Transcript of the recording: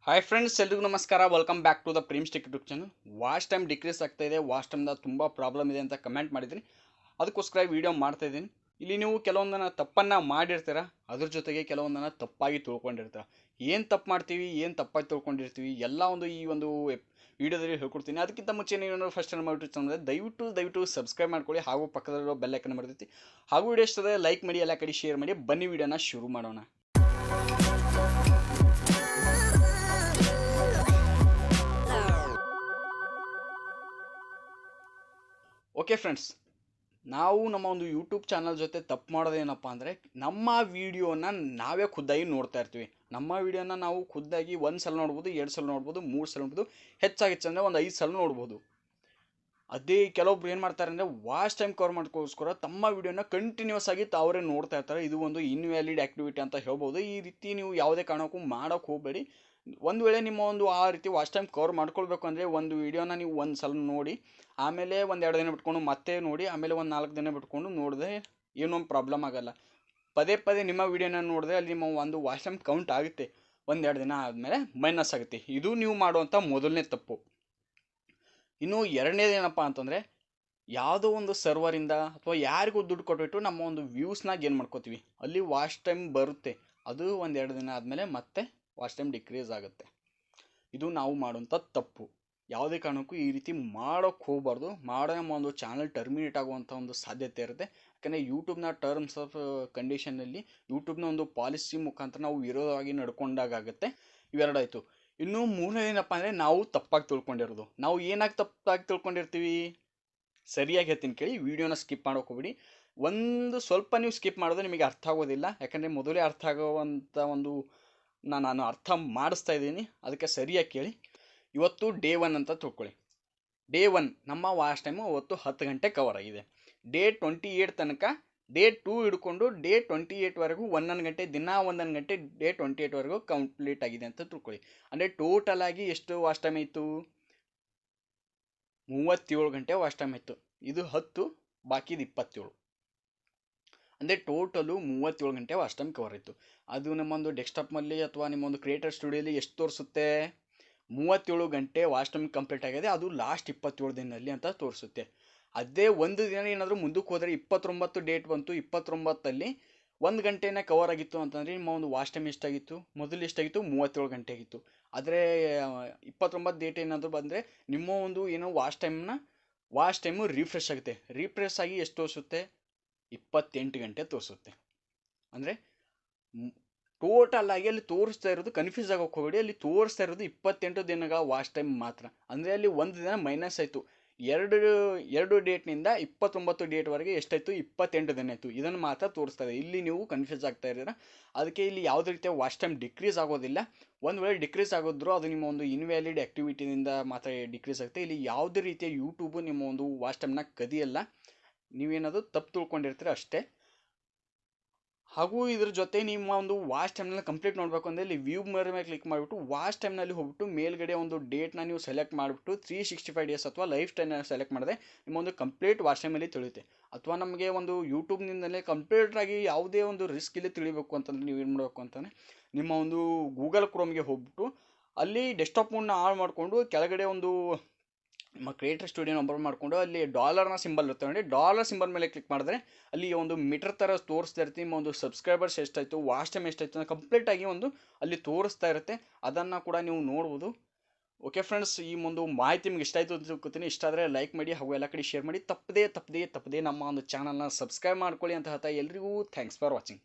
Hi friends, ಎಲ್ರಿಗೂ ನಮಸ್ಕಾರ. Welcome back to the ಪ್ರೆಮ್ಸ್ಟೆಕ್ YouTube channel. Watch time decrease ಆಗ್ತಾ ಇದೆ, ವಾಚ್ ಟೈಮ್ದ ತುಂಬ ಪ್ರಾಬ್ಲಮ್ ಇದೆ ಅಂತ ಕಮೆಂಟ್ ಮಾಡಿದ್ದೀನಿ. ಅದಕ್ಕೋಸ್ಕರ ವಿಡಿಯೋ ಮಾಡ್ತಾ ಇದ್ದೀನಿ. ಇಲ್ಲಿ ನೀವು ಕೆಲವೊಂದನ್ನು ತಪ್ಪನ್ನು ಮಾಡಿರ್ತೀರ, ಅದ್ರ ಜೊತೆಗೆ ಕೆಲವೊಂದನ್ನು ತಪ್ಪಾಗಿ ತಿಳ್ಕೊಂಡಿರ್ತೀರ. ಏನು ತಪ್ಪು ಮಾಡ್ತೀವಿ, ಏನು ತಪ್ಪಾಗಿ ತಿಳ್ಕೊಂಡಿರ್ತೀವಿ ಎಲ್ಲ ಈ ಒಂದು ವಿಡಿಯೋದಲ್ಲಿ ಹೇಳ್ಕೊಡ್ತೀನಿ. ಅದಕ್ಕಿಂತ ಮುಂಚೆ ನೀವು ಫಸ್ಟ್ ಟೈಮ್ ಯೂಟ್ಯೂಬ್ ಚಾನಲ್ ದಯವಿಟ್ಟು ಸಬ್ಸ್ಕ್ರೈಬ್ ಮಾಡ್ಕೊಳ್ಳಿ, ಹಾಗೂ ಪಕ್ಕದಲ್ಲಿರೋ ಬೆಲ್ ಐಕನ್ ಬರ್ತೈತಿ. ಹಾಗೂ ವಿಡಿಯೋ ಇಷ್ಟದ ಲೈಕ್ ಮಾಡಿ, ಎಲ್ಲ ಕಡೆ ಶೇರ್ ಮಾಡಿ. ಬನ್ನಿ ವಿಡಿಯೋನ ಶುರು ಮಾಡೋಣ. ಓಕೆ ಫ್ರೆಂಡ್ಸ್, ನಾವು ನಮ್ಮ ಒಂದು ಯೂಟ್ಯೂಬ್ ಚಾನಲ್ ಜೊತೆ ತಪ್ಪು ಮಾಡೋದೇನಪ್ಪ ಅಂದರೆ, ನಮ್ಮ ವೀಡಿಯೋನ ನಾವೇ ಖುದ್ದಾಗಿ ನೋಡ್ತಾ ಇರ್ತೀವಿ. ನಮ್ಮ ವೀಡಿಯೋನ ನಾವು ಖುದ್ದಾಗಿ ಒಂದು ಸಲ ನೋಡ್ಬೋದು, 2 ಸಲ ನೋಡ್ಬೋದು, 3 ಸಲ ನೋಡ್ಬೋದು, ಹೆಚ್ಚಾಗಿತ್ತು ಒಂದು 5 ಸಲ ನೋಡ್ಬೋದು. ಅದೇ ಕೆಲವೊಬ್ರು ಏನು ಮಾಡ್ತಾರೆ ಅಂದರೆ, ವಾಚ್ ಟೈಮ್ ಕವರ್ ಮಾಡ್ಕೋಸ್ಕರ ತಮ್ಮ ವೀಡಿಯೋನ ಕಂಟಿನ್ಯೂಸ್ ಆಗಿ ಅವರೇ ನೋಡ್ತಾ ಇರ್ತಾರೆ. ಇದು ಒಂದು ಇನ್ವ್ಯಾಲಿಡ್ ಆ್ಯಕ್ಟಿವಿಟಿ ಅಂತ ಹೇಳ್ಬೋದು. ಈ ರೀತಿ ನೀವು ಯಾವುದೇ ಕಾರಣಕ್ಕೂ ಮಾಡೋಕ್ಕೆ ಹೋಗಬೇಡಿ. ಒಂದು ವೇಳೆ ನಿಮ್ಮ ಒಂದು ಆ ರೀತಿ ವಾಚ್ ಟೈಮ್ ಕವರ್ ಮಾಡ್ಕೊಳ್ಬೇಕು ಅಂದರೆ, ಒಂದು ವೀಡಿಯೋನ ನೀವು ಒಂದು ಸಲ ನೋಡಿ, ಆಮೇಲೆ ಒಂದು 2 ದಿನ ಬಿಟ್ಕೊಂಡು ಮತ್ತೆ ನೋಡಿ, ಆಮೇಲೆ ಒಂದು 4 ದಿನ ಬಿಟ್ಕೊಂಡು ನೋಡಿದ್ರೆ ಏನೂ ಪ್ರಾಬ್ಲಮ್ ಆಗೋಲ್ಲ. ಪದೇ ಪದೇ ನಿಮ್ಮ ವೀಡಿಯೋನ ನೋಡಿದ್ರೆ ಅಲ್ಲಿ ನಿಮ್ಮ ಒಂದು ವಾಚ್ ಟೈಮ್ ಕೌಂಟ್ ಆಗುತ್ತೆ. 1-2 ದಿನ ಆದಮೇಲೆ ಮೈನಸ್ ಆಗುತ್ತೆ. ಇದು ನೀವು ಮಾಡುವಂಥ ಮೊದಲನೇ ತಪ್ಪು. ಇನ್ನು ಎರಡನೇದು ಏನಪ್ಪ ಅಂತಂದರೆ, ಯಾವುದೋ ಒಂದು ಸರ್ವರಿಂದ ಅಥವಾ ಯಾರಿಗೂ ದುಡ್ಡು ಕೊಟ್ಬಿಟ್ಟು ನಮ್ಮ ಒಂದು ವ್ಯೂಸ್ನಾಗ ಏನು ಮಾಡ್ಕೋತೀವಿ, ಅಲ್ಲಿ ವಾಚ್ ಟೈಮ್ ಬರುತ್ತೆ. ಅದು 1-2 ದಿನ ಆದಮೇಲೆ ಮತ್ತೆ ವಾಚ್ ಟೈಮ್ ಡಿಕ್ರೀಸ್ ಆಗುತ್ತೆ. ಇದು ನಾವು ಮಾಡುವಂಥ ತಪ್ಪು. ಯಾವುದೇ ಕಾರಣಕ್ಕೂ ಈ ರೀತಿ ಮಾಡೋಕ್ಕೆ ಹೋಗಬಾರ್ದು. ಮಾಡೋ ನಮ್ಮ ಒಂದು ಚಾನಲ್ ಟರ್ಮಿನೇಟ್ ಆಗುವಂಥ ಒಂದು ಸಾಧ್ಯತೆ ಇರುತ್ತೆ. ಯಾಕಂದರೆ ಯೂಟ್ಯೂಬ್ನ ಟರ್ಮ್ಸ್ ಆಫ್ ಕಂಡೀಷನಲ್ಲಿ, ಯೂಟ್ಯೂಬ್ನ ಒಂದು ಪಾಲಿಸಿ ಮುಖಾಂತರ ನಾವು ವಿರೋಧವಾಗಿ ನಡ್ಕೊಂಡಾಗುತ್ತೆ. ಇವೆರಡಾಯಿತು. ಇನ್ನು ಮೂರನೇದೇನಪ್ಪ ಅಂದರೆ, ನಾವು ತಪ್ಪಾಗಿ ತಿಳ್ಕೊಂಡಿರೋದು. ನಾವು ಏನಾಗಿ ತಪ್ಪಾಗಿ ತಿಳ್ಕೊಂಡಿರ್ತೀವಿ, ಸರಿಯಾಗಿ ಹೇಳ್ತೀನಿ ಕೇಳಿ, ವಿಡಿಯೋನ ಸ್ಕಿಪ್ ಮಾಡೋಕೆ ಹೋಗ್ಬಿಡಿ. ಒಂದು ಸ್ವಲ್ಪ ನೀವು ಸ್ಕಿಪ್ ಮಾಡಿದ್ರೆ ನಿಮಗೆ ಅರ್ಥ ಆಗೋದಿಲ್ಲ. ಯಾಕಂದರೆ ಮೊದಲೇ ಅರ್ಥ ಆಗುವಂಥ ಒಂದು ನಾನು ಅರ್ಥ ಮಾಡಿಸ್ತಾ ಇದ್ದೀನಿ, ಅದಕ್ಕೆ ಸರಿಯಾಗಿ ಕೇಳಿ. ಇವತ್ತು ಡೇ 1 ಅಂತ ತಿಳ್ಕೊಳ್ಳಿ. ಡೇ 1 ನಮ್ಮ ವಾಚ್ ಟೈಮು ಅವತ್ತು 10 ಗಂಟೆ ಕವರ್ ಆಗಿದೆ. ಡೇ 28 ತನಕ, ಡೇ 2 ಹಿಡ್ಕೊಂಡು ಡೇ 28ವರೆಗೂ 11 ಗಂಟೆ, ದಿನ 11 ಗಂಟೆ, ಡೇ 28ವರೆಗೂ ಕಂಪ್ಲೀಟ್ ಆಗಿದೆ ಅಂತ ತಿಳ್ಕೊಳ್ಳಿ. ಅಂದರೆ ಟೋಟಲ್ ಆಗಿ ಎಷ್ಟು ವಾಚ್ ಟೈಮ್ ಇತ್ತು? 37 ಗಂಟೆ ವಾಚ್ ಟೈಮ್ ಇತ್ತು. ಇದು 10, ಬಾಕಿದು 27. ಅಂದರೆ ಟೋಟಲು 37 ಗಂಟೆ ವಾಚ್ ಟೈಮ್ ಕವರ್ ಇತ್ತು. ಅದು ನಮ್ಮೊಂದು ಡೆಸ್ಕ್ಟಾಪ್ನಲ್ಲಿ ಅಥವಾ ನಿಮ್ಮೊಂದು ಕ್ರಿಯೇಟರ್ ಸ್ಟುಡಿಯೋಲಿ ಎಷ್ಟು ತೋರಿಸುತ್ತೆ? 37 ಗಂಟೆ ವಾಚ್ ಟೈಮ್ ಕಂಪ್ಲೀಟ್ ಆಗಿದೆ, ಅದು ಲಾಸ್ಟ್ 27 ದಿನದಲ್ಲಿ ಅಂತ ತೋರಿಸುತ್ತೆ. ಅದೇ ಒಂದು ದಿನ ಏನಾದರೂ ಮುಂದಕ್ಕೆ ಹೋದರೆ, 29 ಡೇಟ್ ಬಂತು, 29ಅಲ್ಲಿ 1 ಗಂಟೆನೇ ಕವರ್ ಆಗಿತ್ತು ಅಂತಂದರೆ ನಿಮ್ಮ ಒಂದು ವಾಚ್ ಟೈಮ್ ಎಷ್ಟಾಗಿತ್ತು? ಮೊದಲು ಎಷ್ಟಾಗಿತ್ತು? 37 ಗಂಟೆ ಆಗಿತ್ತು. ಆದರೆ 29 ಡೇಟ್ ಏನಾದರೂ ಬಂದರೆ ನಿಮ್ಮ ಒಂದು ಏನೋ ವಾಚ್ ಟೈಮು ರಿಫ್ರೆಶ್ ಆಗುತ್ತೆ. ರಿಫ್ರೆಶ್ ಆಗಿ ಎಷ್ಟು ತೋರಿಸುತ್ತೆ? 28 ಗಂಟೆ ತೋರಿಸುತ್ತೆ. ಅಂದರೆ ಟೋಟಲ್ ಆಗಿ ಅಲ್ಲಿ ತೋರಿಸ್ತಾ ಇರೋದು, ಕನ್ಫ್ಯೂಸ್ ಆಗೋಕೆ ಹೋಗಬೇಡಿ, ಅಲ್ಲಿ ತೋರಿಸ್ತಾ ಇರೋದು 28 ದಿನಗಳ ವಾಚ್ ಟೈಮ್ ಮಾತ್ರ. ಅಂದರೆ ಅಲ್ಲಿ ಒಂದು ದಿನ ಮೈನಸ್ ಆಯಿತು. ಎರಡು ಡೇಟ್ನಿಂದ 29 ಡೇಟ್ವರೆಗೆ ಎಷ್ಟಾಯಿತು? 28 ದಿನ ಆಯಿತು. ಇದನ್ನು ಮಾತ್ರ ತೋರಿಸ್ತಾ ಇದೆ. ಇಲ್ಲಿ ನೀವು ಕನ್ಫ್ಯೂಸ್ ಆಗ್ತಾ ಇದ್ದೀರಾ. ಅದಕ್ಕೆ ಇಲ್ಲಿ ಯಾವುದೇ ರೀತಿಯ ವಾಚ್ ಟೈಮ್ ಡಿಕ್ರೀಸ್ ಆಗೋದಿಲ್ಲ. ಒಂದು ವೇಳೆ ಡಿಕ್ರೀಸ್ ಆಗೋದ್ರೂ ಅದು ನಿಮ್ಮ ಒಂದು ಇನ್ವ್ಯಾಲಿಡ್ ಆ್ಯಕ್ಟಿವಿಟಿಯಿಂದ ಮಾತ್ರ ಡಿಕ್ರೀಸ್ ಆಗುತ್ತೆ. ಇಲ್ಲಿ ಯಾವುದೇ ರೀತಿಯ ಯೂಟ್ಯೂಬು ನಿಮ್ಮ ಒಂದು ವಾಚ್ ಟೈಮ್ನ ಕದಿಯಲ್ಲ. ನೀವೇನದು ತಪ್ಪು ತಿಳ್ಕೊಂಡಿರ್ತೀರ ಅಷ್ಟೇ. ಹಾಗೂ ಇದ್ರ ಜೊತೆ ನಿಮ್ಮ ಒಂದು ವಾಚ್ ಟೈಮ್ನಲ್ಲಿ ಕಂಪ್ಲೀಟ್ ನೋಡಬೇಕು ಅಂದರೆ, ಇಲ್ಲಿ ವ್ಯೂ ಮೇಲೆ ಕ್ಲಿಕ್ ಮಾಡಿಬಿಟ್ಟು ವಾಚ್ ಟೈಮ್ನಲ್ಲಿ ಹೋಗ್ಬಿಟ್ಟು ಮೇಲ್ಗಡೆ ಒಂದು ಡೇಟ್ನ ನೀವು ಸೆಲೆಕ್ಟ್ ಮಾಡಿಬಿಟ್ಟು 365 ಡೇಸ್ ಅಥವಾ ಲೈಫ್ ಟೈಮ್ ಸೆಲೆಕ್ಟ್ ಮಾಡಿದ್ರೆ ನಿಮ್ಮ ಒಂದು ಕಂಪ್ಲೀಟ್ ವಾಚ್ ಟೈಮಲ್ಲಿ ತಿಳಿಯುತ್ತೆ. ಅಥವಾ ನಮಗೆ ಒಂದು ಯೂಟ್ಯೂಬ್ನಿಂದಲೇ ಕಂಪ್ಲೀಟಾಗಿ ಯಾವುದೇ ಒಂದು ರಿಸ್ಕ್ ಇಲ್ಲಿ ತಿಳಿಬೇಕು ಅಂತಂದರೆ ನೀವು ಏನು ಮಾಡಬೇಕು ಅಂತಂದರೆ, ನಿಮ್ಮ ಒಂದು ಗೂಗಲ್ ಕ್ರೋಮ್ಗೆ ಹೋಗ್ಬಿಟ್ಟು ಅಲ್ಲಿ ಡೆಸ್ಕ್ಟಾಪ್ ಮೋಡ್ನ ಆನ್ ಮಾಡಿಕೊಂಡು ಕೆಳಗಡೆ ಒಂದು ನಮ್ಮ ಕ್ರಿಯೇಟರ್ ಸ್ಟುಡಿಯೋನ ಓಪನ್ ಮಾಡಿಕೊಂಡು ಅಲ್ಲಿ ಡಾಲರ್ನ ಸಿಂಬಲ್ ಇರುತ್ತೆ ನೋಡಿ, ಡಾಲರ್ ಸಿಂಬಲ್ ಮೇಲೆ ಕ್ಲಿಕ್ ಮಾಡಿದ್ರೆ ಅಲ್ಲಿ ಒಂದು ಮೀಟರ್ ಥರ ತೋರಿಸ್ತಾ ಇರ್ತೀವಿ. ನಿಮ್ಮ ಒಂದು ಸಬ್ಸ್ಕ್ರೈಬರ್ಸ್ ಎಷ್ಟಾಯಿತು, ವಾಚ್ ಟೈಮ್ ಎಷ್ಟಾಯಿತು ಅಂತ ಕಂಪ್ಲೀಟಾಗಿ ಒಂದು ಅಲ್ಲಿ ತೋರಿಸ್ತಾ ಇರುತ್ತೆ. ಅದನ್ನು ಕೂಡ ನೀವು ನೋಡ್ಬೋದು. ಓಕೆ ಫ್ರೆಂಡ್ಸ್, ಈ ಒಂದು ಮಾಹಿತಿ ನಿಮ್ಗೆ ಇಷ್ಟ ಆಯಿತು ಅಂತ ತಿಳ್ಕೊತೀನಿ. ಇಷ್ಟ ಆದರೆ ಲೈಕ್ ಮಾಡಿ, ಹಾಗೂ ಎಲ್ಲ ಕಡೆ ಶೇರ್ ಮಾಡಿ. ತಪ್ಪದೇ ನಮ್ಮ ಒಂದು ಚಾನಲ್ನ ಸಬ್ಸ್ಕ್ರೈಬ್ ಮಾಡ್ಕೊಳ್ಳಿ ಅಂತ ಹೇಳ್ತಾ ಎಲ್ರಿಗೂ ಥ್ಯಾಂಕ್ಸ್ ಫಾರ್ ವಾಚಿಂಗ್.